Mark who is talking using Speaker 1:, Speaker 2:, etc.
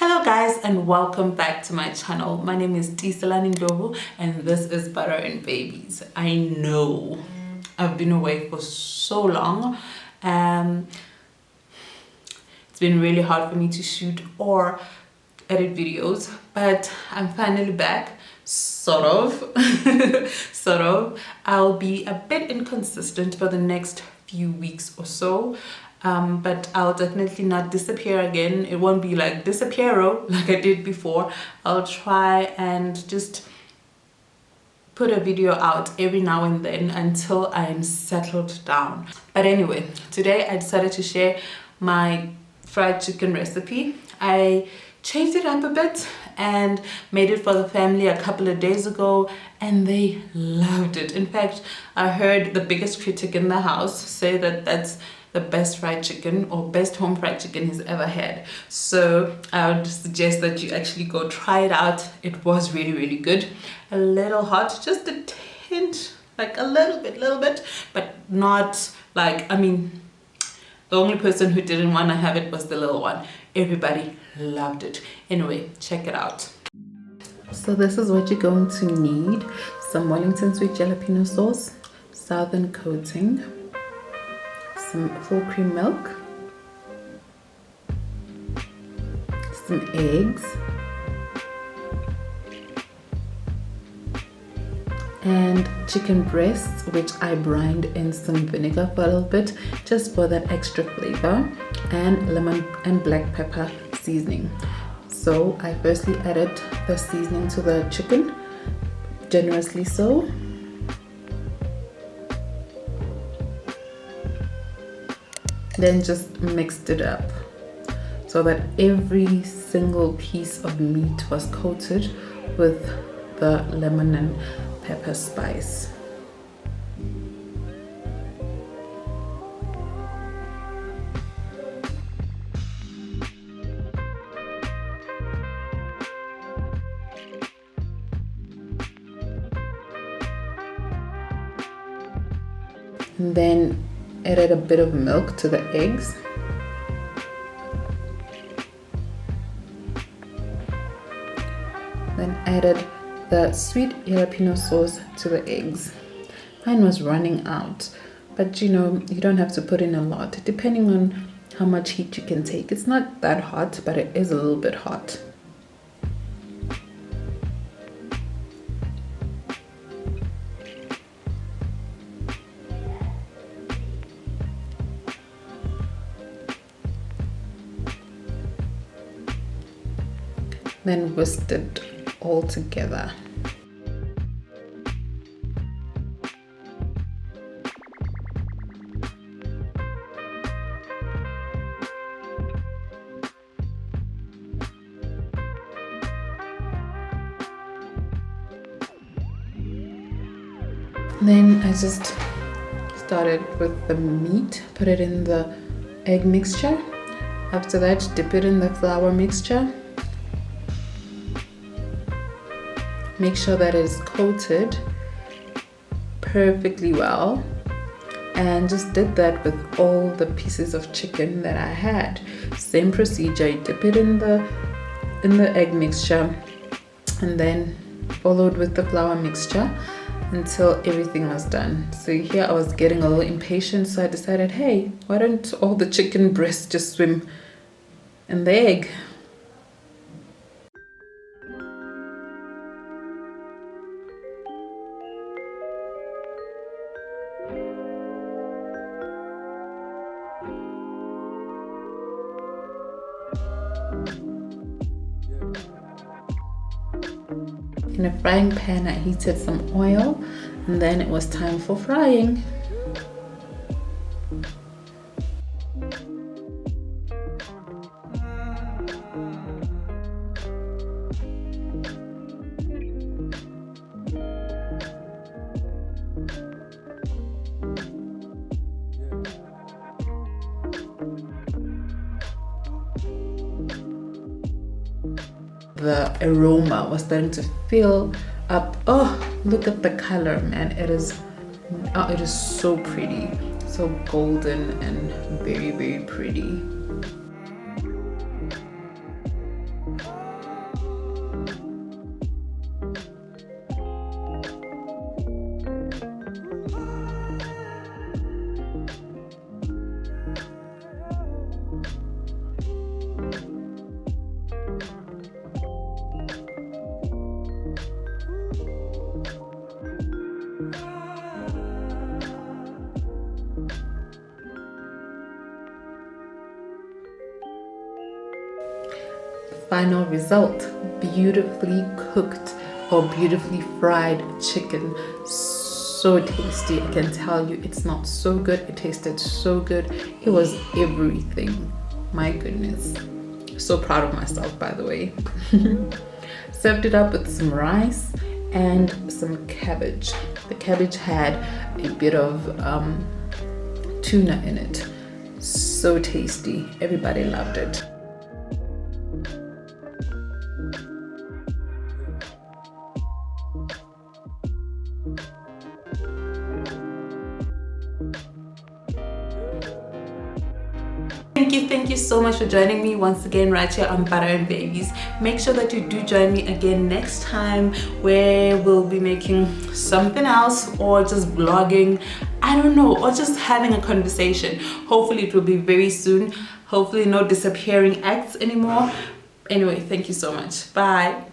Speaker 1: Hello guys and welcome back to my channel. My name is Tiselani Ndovu and this is Butter and Babies. I know I've been away for so long. It's been really hard for me to shoot or edit videos, but I'm finally back. Sort of. Sort of. I'll be a bit inconsistent for the next few weeks or so. But I'll definitely not disappear again. It won't be like disappearo like I did before. I'll try and just put a video out every now and then until I'm settled down. But anyway, today I decided to share my fried chicken recipe. I changed it up a bit and made it for the family a couple of days ago and they loved it. In fact, I heard the biggest critic in the house say that that's the best fried chicken or best home fried chicken he's ever had. So I would suggest that you actually go try it out. It was really good. A little hot, just a hint, like a little bit, but not like, I mean, the only person who didn't want to have it was the little one. Everybody loved it. Anyway, check it out. So this is what you're going to need. Some Wellington sweet jalapeno sauce, southern coating, some full cream milk, some eggs, and chicken breasts, which I brined in some vinegar for a little bit just for that extra flavor, and lemon and black pepper seasoning. So I firstly added the seasoning to the chicken, generously so. Then just mixed it up so that every single piece of meat was coated with the lemon and pepper spice. And then added a bit of milk to the eggs. Then added the sweet jalapeno sauce to the eggs. Mine was running out, but you know, you don't have to put in a lot depending on how much heat you can take. It's not that hot, but it is a little bit hot. Then whisked it all together. Then I just started with the meat, put it in the egg mixture. After that, dip it in the flour mixture. Make sure that it is coated perfectly well, and just did that with all the pieces of chicken that I had. Same procedure, you dip it in the egg mixture and then followed with the flour mixture until everything was done. So here I was getting a little impatient, so I decided, hey, why don't all the chicken breasts just swim in the egg? In a frying pan, I heated some oil and then it was time for frying. The aroma was starting to fill up. Oh, look at the color, man. It is so pretty, so golden and very pretty. final result. Beautifully cooked or beautifully fried chicken. So tasty. I can tell you, it smelled so good, it tasted so good, it was everything. My goodness, so proud of myself, by the way. Served it up with some rice and some cabbage. The cabbage had a bit of tuna in it. So tasty, everybody loved it. Thank you so much for joining me once again right here on Butter and Babies. Make sure that you do join me again next time, where we'll be making something else or just vlogging, I don't know, or just having a conversation. Hopefully it will be very soon. Hopefully no disappearing acts anymore. Anyway, thank you so much. Bye.